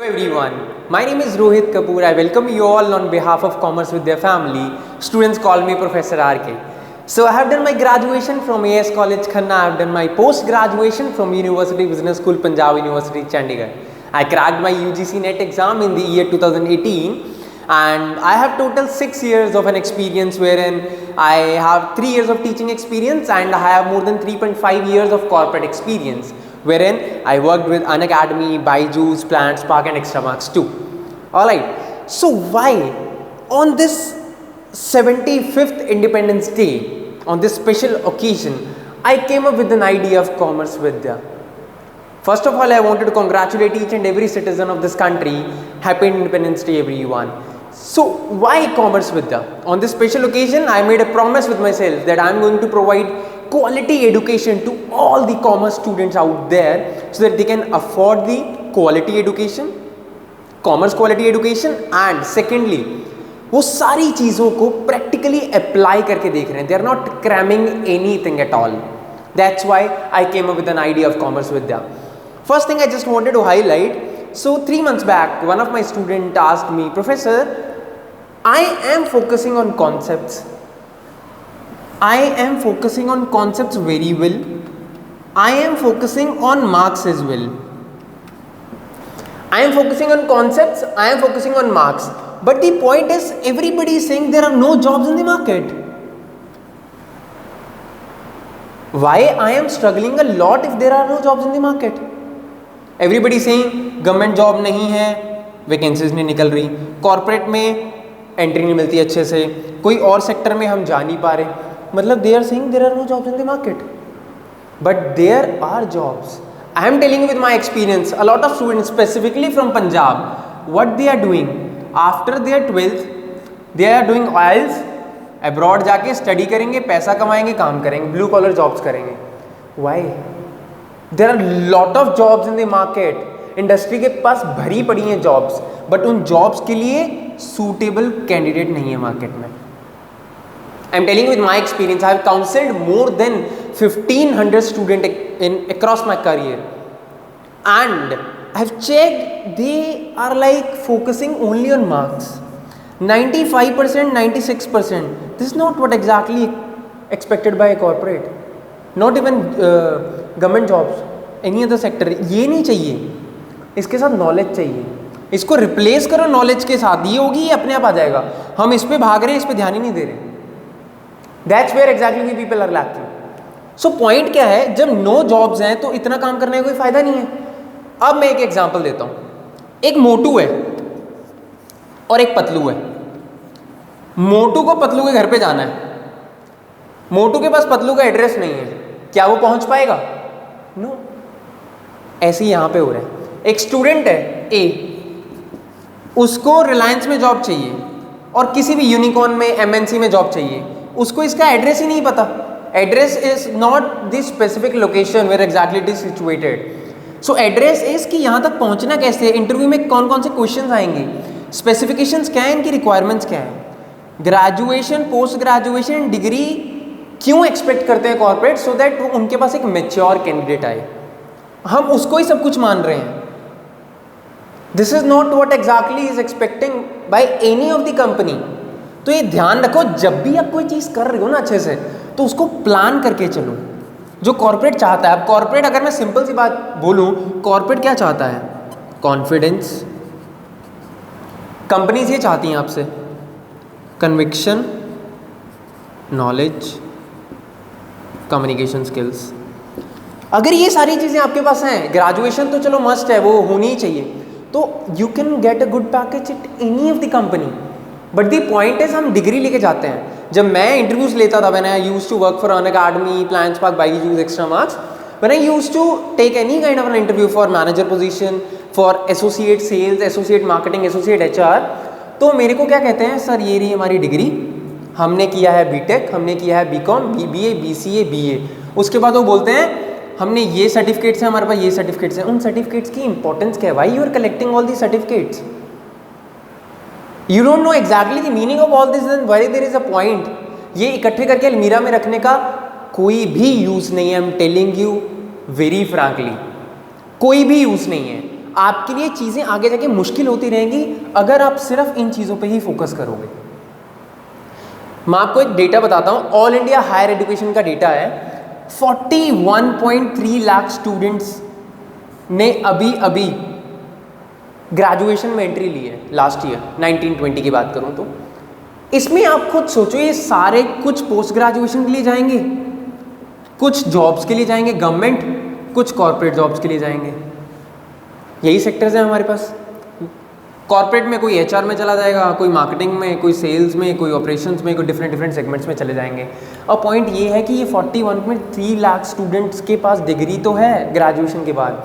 Everyone, my name is Rohit Kapoor. I welcome you all on behalf of Commerce Vidya family. Students call me Professor RK. So I have done my graduation from AS College Khanna. I have done my post graduation from University Business School, Punjab University, Chandigarh. I cracked my UGC NET exam in the year 2018 and I have total 6 years of an experience wherein I have 3 years of teaching experience and I have more than 3.5 years of corporate experience, wherein I worked with Unacademy, Byju's, Plant Spark and Extra Marks too. Alright, so why on this 75th Independence Day, on this special occasion, I came up with an idea of Commerce Vidya. First of all, I wanted to congratulate each and every citizen of this country. Happy Independence Day everyone. So why Commerce Vidya? On this special occasion, I made a promise with myself that I am going to provide quality education to all the commerce students out there so that they can afford the quality education, commerce quality education, and secondly वो सारी चीज़ों को practically apply करके देख रहे हैं. They are not cramming anything at all. That's why I came up with an idea of Commerce Vidya. First thing I just wanted to highlight, so 3 months back one of my students asked me, Professor, I am focusing on concepts. I am focusing on concepts very well. I am focusing on marks as well. I am focusing on concepts, I am focusing on marks. But the point is, everybody is saying there are no jobs in the market. Why I am struggling a lot if there are no jobs in the market? Everybody is saying government job नहीं है, vacancies नहीं निकल रही, corporate में entry नहीं मिलती अच्छे से, कोई और सेक्टर में हम जा नहीं पा रहे. मतलब they are saying there are no jobs in the market, but there are jobs. I am telling you with my experience, a lot of students specifically from Punjab, what they are doing after their 12th, they are doing IELTS, abroad जाके study करेंगे, पैसा कमाएंगे, काम करेंगे, blue collar jobs करेंगे. Why? There are lot of jobs in the market. Industry के पास भरी पड़ी हैं जॉब्स, बट उन जॉब्स के लिए सूटेबल कैंडिडेट नहीं है मार्केट में. I am telling you with my experience, I have counseled more than 1500 students in across my career, and I have checked they are like focusing only on marks. 95%, 96%. This is not what exactly expected by a corporate. Not even government jobs, any other sector. ये नहीं चाहिए, इसके साथ knowledge चाहिए. इसको replace करो knowledge के साथ, ये होगी, ये अपने आप आ जाएगा. हम इस पे भाग रहे हैं, इस पे ध्यान ही नहीं दे रहे. That's where exactly we people are lacking. So point क्या है, जब नो जॉब्स हैं तो इतना काम करने का कोई फायदा नहीं है. अब मैं एक एग्जांपल देता हूँ. एक मोटू है और एक पतलू है. मोटू को पतलू के घर पे जाना है. मोटू के पास पतलू का एड्रेस नहीं है, क्या वो पहुंच पाएगा? नो. ऐसे ही यहाँ पे हो रहा है. एक स्टूडेंट है ए, उसको रिलायंस में जॉब चाहिए और किसी भी यूनिकॉर्न में, एमएनसी में जॉब चाहिए. उसको इसका एड्रेस ही नहीं पता. Address is not the specific location where exactly it is situated. So address is कि यहाँ तक पहुँचना कैसे, इंटरव्यू में कौन कौन से क्वेश्चंस आएंगे, स्पेसिफिकेशंस क्या है, इनकी रिक्वायरमेंट्स क्या है, ग्रेजुएशन, पोस्ट ग्रेजुएशन, डिग्री क्यों एक्सपेक्ट करते हैं कॉर्पोरेट, सो दैट उनके पास एक मैच्योर कैंडिडेट आए. हम उसको ही सब कुछ मान रहे हैं. This is not what exactly is expecting by any of the company. तो ये ध्यान रखो, जब भी आप कोई चीज़ कर रहे हो ना अच्छे से, तो उसको प्लान करके चलो जो कॉर्पोरेट चाहता है. अब कॉर्पोरेट, अगर मैं सिंपल सी बात बोलूँ, कॉर्पोरेट क्या चाहता है? कॉन्फिडेंस. कंपनीज ये चाहती हैं आपसे कन्विक्शन, नॉलेज, कम्युनिकेशन स्किल्स. अगर ये सारी चीज़ें आपके पास हैं, ग्रेजुएशन तो चलो मस्ट है, वो होनी ही चाहिए, तो you can get a good package at any of the company. But the point is, हम डिग्री लेके जाते हैं. जब मैं इंटरव्यूज लेता था, when I used to work for Unacademy, PlanetSpark, Byju's, Extramarks, when I used to take any kind of an interview for manager position, for associate sales, associate marketing, associate HR, तो मेरे को क्या कहते हैं, सर ये रही हमारी डिग्री, हमने किया है बीटेक, हमने किया है बीकॉम, बीबीए, बीसीए, बीए. उसके बाद वो बोलते हैं हमने ये सर्टिफिकेट्स हैं, हमारे पास ये सर्टिफिकेट्स हैं. उन सर्टिफिकेट्स की इंपॉर्टेंस क्या है? Why you are collecting all the certificates? You don't know exactly the meaning of all this, then why there is a point. ये इकट्ठे करके अलमीरा में रखने का कोई भी यूज़ नहीं है. I am telling you very frankly, कोई भी यूज़ नहीं है. आपके लिए चीज़ें आगे जाके मुश्किल होती रहेंगी अगर आप सिर्फ इन चीज़ों पे ही फोकस करोगे। मैं आपको एक डेटा बताता हूँ, ऑल इंडिया हायर एजुकेशन का डेटा है। 41.3 लाख स्टूडेंट्स ने अभी ग्रेजुएशन में एंट्री ली है लास्ट ईयर 1920 की बात करूँ तो। इसमें आप खुद सोचो, ये सारे कुछ पोस्ट ग्रेजुएशन के लिए जाएंगे, कुछ जॉब्स के लिए जाएंगे गवर्नमेंट, कुछ कॉर्पोरेट जॉब्स के लिए जाएंगे। यही सेक्टर्स हैं हमारे पास। कॉर्पोरेट में कोई एचआर में चला जाएगा, कोई मार्केटिंग में, कोई सेल्स में, कोई ऑपरेशंस में, कोई डिफरेंट सेगमेंट्स में चले जाएंगे। और पॉइंट ये है कि ये 41.3 लाख स्टूडेंट्स के पास डिग्री तो है ग्रेजुएशन के बाद,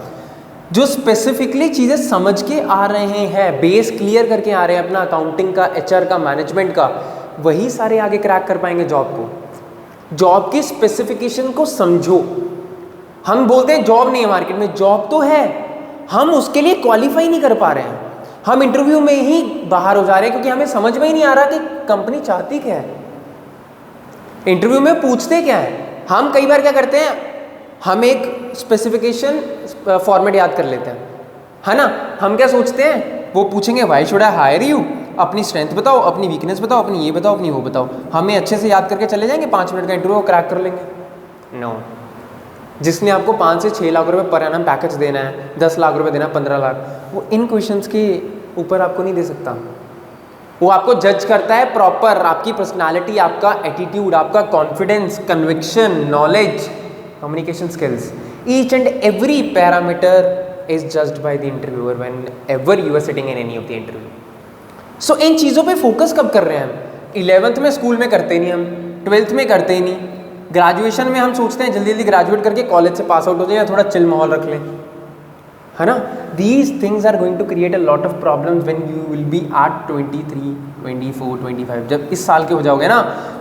जो स्पेसिफिकली चीज़ें समझ के आ रहे हैं, बेस क्लियर करके आ रहे हैं अपना अकाउंटिंग का, एचआर का, मैनेजमेंट का, वही सारे आगे क्रैक कर पाएंगे जॉब को। जॉब की स्पेसिफिकेशन को समझो। हम बोलते हैं जॉब नहीं है मार्केट में, जॉब तो है, हम उसके लिए क्वालिफाई नहीं कर पा रहे हैं। हम इंटरव्यू में ही बाहर हो जा रहे हैं क्योंकि हमें समझ में ही नहीं आ रहा कि कंपनी चाहती क्या है, इंटरव्यू में पूछते क्या है। हम कई बार क्या करते हैं, हम एक स्पेसिफिकेशन फॉर्मेट याद कर लेते हैं, है ना। हम क्या सोचते हैं, वो पूछेंगे why should I hire you, अपनी स्ट्रेंथ बताओ, अपनी वीकनेस बताओ, अपनी ये बताओ, अपनी वो बताओ। हमें अच्छे से याद करके चले जाएंगे, 5 मिनट का इंटरव्यू क्रैक कर लेंगे। नो, जिसने आपको 5 से 6 लाख रुपए पर एनम पैकेज देना है, 10 लाख रुपए देना, 15 लाख, वो इन क्वेश्चंस के ऊपर आपको नहीं दे सकता। वो आपको जज करता है प्रॉपर आपकी पर्सनालिटी, आपका एटीट्यूड, आपका confidence, conviction, knowledge, communication skills, each and every parameter is judged by the interviewer whenever you are sitting in any of the interview. So इन चीज़ों पे फोकस कब कर रहे हैं हम? 11th में स्कूल में करते नहीं, हम 12th में करते ही नहीं, ग्रेजुएशन में हम सोचते हैं जल्दी जल्दी ग्रेजुएट करके कॉलेज से पास आउट हो जाए या थोड़ा चिल माहौल रख लें, है ना। These things are going to create a lot of problems when you will be at 23, 24, 25। जब इस साल के हो जाओगे ना,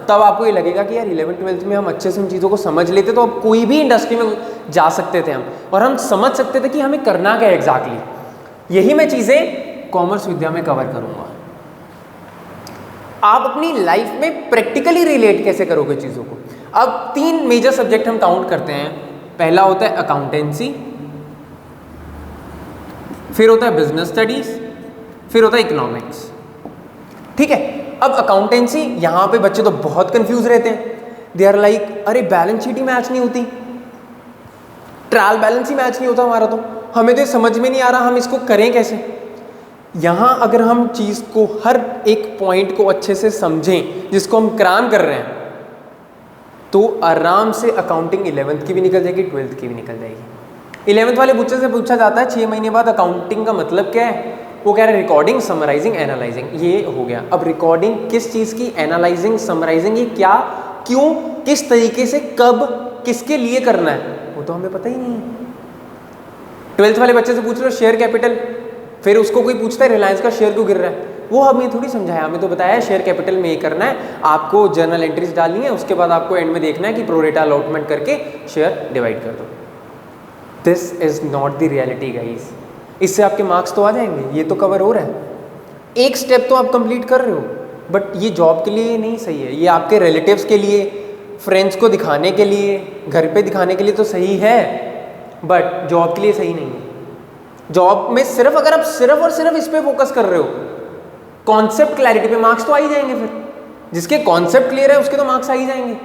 तब आपको ये लगेगा कि यार 11th 12th में हम अच्छे से उन चीज़ों को समझ लेते तो अब कोई भी इंडस्ट्री में जा सकते थे हम, और हम समझ सकते थे कि हमें करना क्या है एग्जैक्टली। यही मैं चीज़ें कॉमर्स विद्या में कवर करूँगा। आप अपनी लाइफ में प्रैक्टिकली रिलेट कैसे करोगे चीज़ों को? अब 3 मेजर सब्जेक्ट हम काउंट करते हैं। पहला होता है अकाउंटेंसी, फिर होता है बिजनेस स्टडीज, फिर होता है इकोनॉमिक्स। ठीक है, अब अकाउंटेंसी, यहाँ पे बच्चे तो बहुत कंफ्यूज रहते हैं। दे आर लाइक, अरे बैलेंस शीट ही मैच नहीं होती, ट्रायल बैलेंस ही मैच नहीं होता हमारा, तो हमें तो समझ में नहीं आ रहा हम इसको करें कैसे। यहाँ अगर हम चीज़ को, हर एक पॉइंट को अच्छे से समझें जिसको हम क्राम कर रहे हैं, तो आराम से अकाउंटिंग 11th की भी निकल जाएगी, 12th की भी निकल जाएगी। 11th वाले बच्चे से पूछा जाता है 6 महीने बाद अकाउंटिंग का मतलब क्या है, वो कह रहे हैं रिकॉर्डिंग, समराइजिंग, एनालाइजिंग। ये हो गया। अब रिकॉर्डिंग किस चीज़ की, एनालाइजिंग, समराइजिंग, ये क्या, क्यों, किस तरीके से, कब, किसके लिए करना है, वो तो हमें पता ही नहीं है। 12th वाले बच्चे से पूछ लो शेयर कैपिटल, फिर उसको कोई पूछता है रिलायंस का शेयर क्यों गिर रहा है, वो हमें थोड़ी समझाया, हमें तो बताया शेयर कैपिटल में ये करना है, आपको जर्नल एंट्रीज डालनी है, उसके बाद आपको एंड में देखना है कि प्रोरेटा अलॉटमेंट करके शेयर डिवाइड कर दो। This is not the reality guys. इससे आपके मार्क्स तो आ जाएंगे, ये तो कवर हो रहा है, एक स्टेप तो आप कंप्लीट कर रहे हो, बट ये जॉब के लिए नहीं सही है। ये आपके रिलेटिव्स के लिए, फ्रेंड्स को दिखाने के लिए, घर पे दिखाने के लिए तो सही है, बट जॉब के लिए सही नहीं है। जॉब में सिर्फ अगर आप सिर्फ और सिर्फ इस पे फोकस कर रहे हो, कॉन्सेप्ट क्लैरिटी पे, मार्क्स तो आ ही जाएंगे। फिर जिसके कॉन्सेप्ट क्लियर है उसके तो मार्क्स आ ही जाएंगे,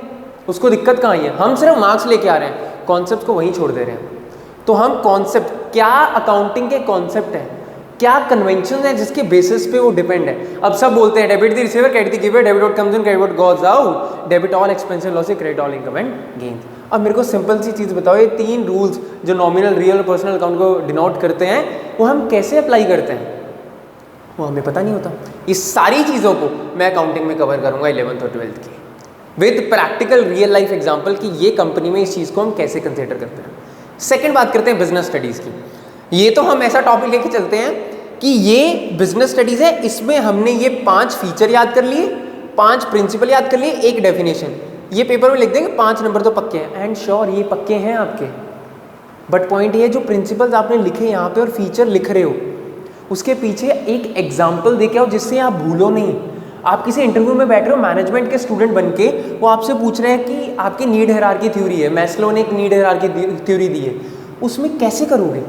उसको दिक्कत कहाँ है। हम सिर्फ मार्क्स लेके आ रहे हैं, कॉन्सेप्ट को वहीं छोड़ दे रहे हैं। तो हम कॉन्सेप्ट, क्या अकाउंटिंग के कॉन्सेप्ट है, क्या कन्वेंशन है जिसके बेसिस पे वो डिपेंड है। अब सब बोलते हैं debit the receiver, credit the giver, debit what comes in, credit what goes out, debit all expense and losses, credit all income and gains. अब मेरे को सिंपल सी चीज़ बताओ, ये 3 रूल्स जो नॉमिनल, रियल और पर्सनल अकाउंट को डिनोट करते हैं, वो हम कैसे अप्लाई करते हैं, वो हमें पता नहीं होता। इस सारी चीज़ों को मैं अकाउंटिंग में कवर करूंगा 11th और 12th की, with practical real life example कि ये कंपनी में इस चीज़ को हम कैसे कंसिडर करते हैं। सेकंड बात करते हैं बिजनेस स्टडीज़ की। ये तो हम ऐसा टॉपिक लेके चलते हैं कि ये बिजनेस स्टडीज़ है, इसमें हमने ये 5 फीचर याद कर लिए, 5 प्रिंसिपल याद कर लिए, एक डेफिनेशन। ये पेपर में लिख देंगे, 5 नंबर तो पक्के हैं, एंड श्योर ये पक्के हैं आपके। बट पॉइंट ये है, जो प्रिंसिपल्स आपने लिखे यहाँ पे और फीचर लिख रहे हो, उसके पीछे एक एग्जाम्पल देके आओ जिससे आप भूलो नहीं। आप किसी इंटरव्यू में बैठ रहे हो, मैनेजमेंट के स्टूडेंट बन के, वो आपसे पूछ रहे हैं कि आपकी नीड हायरार्की थ्योरी है, मैस्लो ने एक नीड हायरार्की थ्योरी दी है, उसमें कैसे करोगे,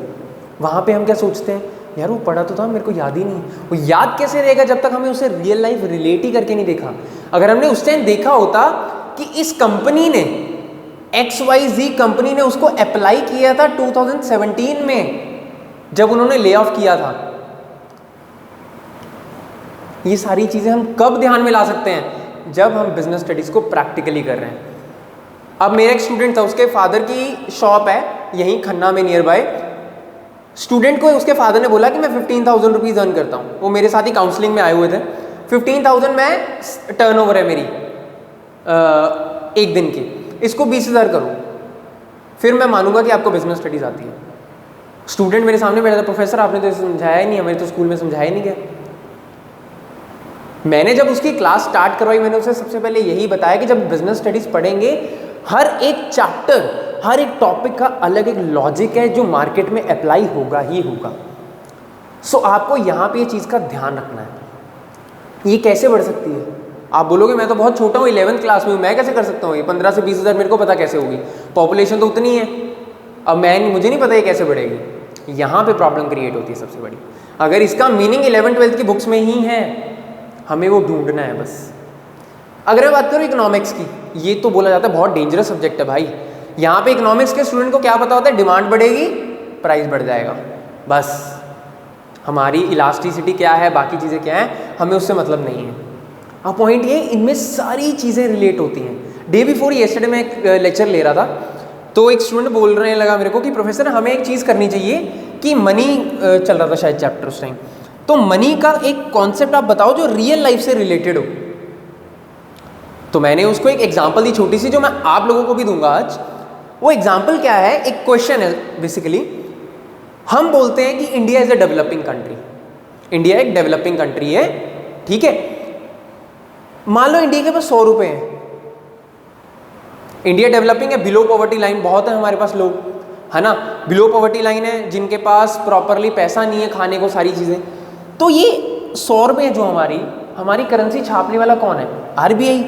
वहाँ पे हम क्या सोचते हैं, यार वो पढ़ा तो था, मेरे को याद ही नहीं। वो याद कैसे रहेगा जब तक हमें उसे रियल लाइफ रिलेट ही करके नहीं देखा। अगर हमने उस टाइम देखा होता कि इस कंपनी ने XYZ कंपनी ने उसको अप्लाई किया था 2017 में जब उन्होंने ले ऑफ किया था, ये सारी चीज़ें हम कब ध्यान में ला सकते हैं, जब हम बिजनेस स्टडीज़ को प्रैक्टिकली कर रहे हैं। अब मेरा एक स्टूडेंट था, उसके फादर की शॉप है यहीं खन्ना में नियर बाय। स्टूडेंट को उसके फादर ने बोला कि मैं 15,000 रुपीज़ अर्न करता हूँ। वो मेरे साथ ही काउंसलिंग में आए हुए थे। 15,000 में टर्नओवर है मेरी एक दिन की, इसको 20,000 करो, फिर मैं मानूंगा कि आपको बिजनेस स्टडीज़ आती है। स्टूडेंट मेरे सामने बैठा था, प्रोफेसर आपने तो समझाया ही नहीं, हमें तो स्कूल में समझाया नहीं गया। मैंने जब उसकी क्लास स्टार्ट करवाई, मैंने उसे सबसे पहले यही बताया कि जब बिजनेस स्टडीज़ पढ़ेंगे, हर एक चैप्टर, हर एक टॉपिक का अलग एक लॉजिक है जो मार्केट में अप्लाई होगा ही होगा। सो आपको यहाँ पे ये चीज़ का ध्यान रखना है। ये कैसे बढ़ सकती है? आप बोलोगे मैं तो बहुत छोटा हूँ, 11th क्लास में हूँ, मैं कैसे कर सकता हूँ? ये 15 से 20,000 मेरे को पता कैसे होगी, पॉपुलेशन तो उतनी है। अब मुझे नहीं पता ये कैसे बढ़ेगी। यहाँ पे प्रॉब्लम क्रिएट होती है सबसे बड़ी। अगर इसका मीनिंग 11th 12th की बुक्स में ही है, हमें वो ढूंढना है बस। अगर मैं बात करूँ इकोनॉमिक्स की, ये तो बोला जाता है बहुत डेंजरस सब्जेक्ट है भाई। यहाँ पे इकोनॉमिक्स के स्टूडेंट को क्या पता होता है, डिमांड बढ़ेगी, प्राइस बढ़ जाएगा, बस। हमारी इलास्टिसिटी क्या है, बाकी चीज़ें क्या हैं, हमें उससे मतलब नहीं है। अब पॉइंट ये, इनमें सारी चीज़ें रिलेट होती हैं। डे बिफोर येस्टरडे मैं एक लेक्चर ले रहा था, तो एक स्टूडेंट बोलने लगा मेरे को कि प्रोफेसर हमें एक चीज़ करनी चाहिए कि मनी, चल रहा था शायद चैप्टर उस टाइम, तो मनी का एक कॉन्सेप्ट आप बताओ जो रियल लाइफ से रिलेटेड हो। तो मैंने उसको एक एग्जांपल दी छोटी सी, जो मैं आप लोगों को भी दूंगा आज। वो एग्जांपल क्या है, एक क्वेश्चन है बेसिकली। हम बोलते हैं कि India is a developing country, India एक डेवलपिंग कंट्री है, ठीक है। मान लो इंडिया के पास 100 रुपए हैं, इंडिया डेवलपिंग है, बिलो पॉवर्टी लाइन बहुत है हमारे पास लोग, है ना, बिलो पॉवर्टी लाइन है, जिनके पास प्रॉपरली पैसा नहीं है खाने को, सारी चीज़ें। तो ये 100 रुपये जो हमारी करेंसी छापने वाला कौन है? RBI।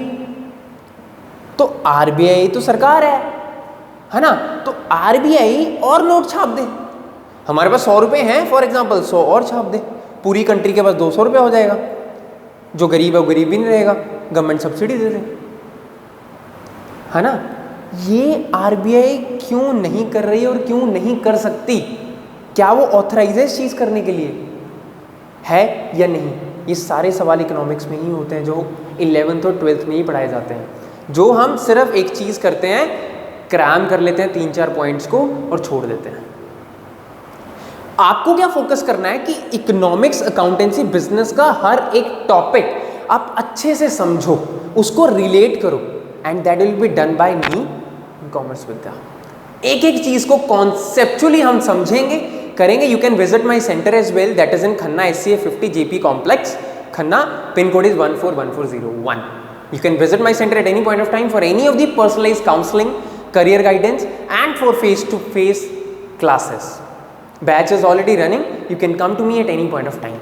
तो RBI तो सरकार है ना, तो RBI और नोट छाप दे। हमारे पास 100 रुपये हैं फॉर एग्जांपल, 100 और छाप दे, पूरी कंट्री के पास 200 रुपये हो जाएगा। जो गरीब है वो गरीब भी नहीं रहेगा, गवर्नमेंट सब्सिडी दे दे, है ना। ये RBI क्यों नहीं कर रही और क्यों नहीं कर सकती? क्या वो ऑथराइज है इस चीज़ करने के लिए, है या नहीं? ये सारे सवाल इकोनॉमिक्स में ही होते हैं, जो 11th और 12th में ही पढ़ाए जाते हैं। जो हम सिर्फ एक चीज़ करते हैं, क्रैम कर लेते हैं 3-4 पॉइंट्स को और छोड़ देते हैं। आपको क्या फोकस करना है कि इकोनॉमिक्स, अकाउंटेंसी, बिजनेस का हर एक टॉपिक आप अच्छे से समझो, उसको रिलेट करो, and that will be done by me, commerce Vidya. एक एक चीज़ को कॉन्सेप्चुअली हम समझेंगे, करेंगे। You can visit my centre as well, that is in Khanna SCA 50 JP complex, Khanna, pin code is 141401। You can visit my center at any point of time for any of the personalized counseling, career guidance and for face-to-face classes. Batch is already running. You can come to me at any point of time.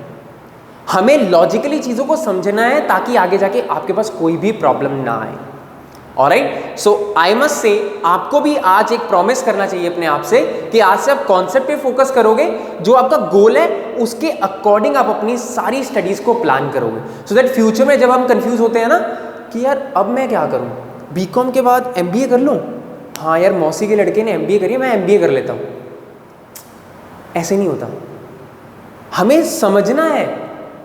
हमें logically चीज़ों को समझना है ताकि आगे जाके आपके पास कोई भी प्रॉब्लम ना आए। Alright, so I must say आपको भी आज एक प्रॉमिस करना चाहिए अपने आप से कि आज से आप कॉन्सेप्ट पे फोकस करोगे, जो आपका गोल है उसके अकॉर्डिंग आप अपनी सारी स्टडीज को प्लान करोगे, सो दैट फ्यूचर में जब हम कंफ्यूज होते हैं ना कि यार अब मैं क्या करूं, बीकॉम के बाद MBA कर लूं, हाँ यार मौसी के लड़के ने MBA करी है, मैं MBA कर लेता हूं। ऐसे नहीं होता। हमें समझना है,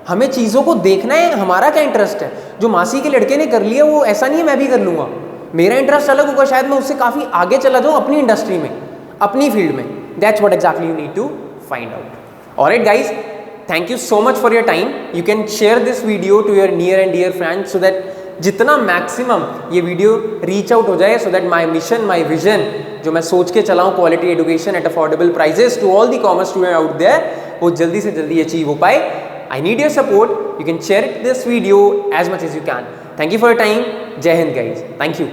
हमें चीज़ों को देखना है, हमारा क्या इंटरेस्ट है। जो मासी के लड़के ने कर लिया वो ऐसा नहीं है मैं भी कर लूँगा, मेरा इंटरेस्ट अलग होगा, शायद मैं उससे काफ़ी आगे चला जाऊँ अपनी इंडस्ट्री में, अपनी फील्ड में। That's what exactly you need to find out. Alright guys, thank you so much for your time. You can share this video to your near and dear friends, so that जितना maximum ये video reach out हो जाए, so that my mission, my vision, जो मैं सोच के चलाऊँ, quality education at affordable prices to all the commerce student out there, वो जल्दी से जल्दी अचीव हो पाए। I need your support. You can share this video as much as you can. Thank you for your time. Jai Hind guys. Thank you.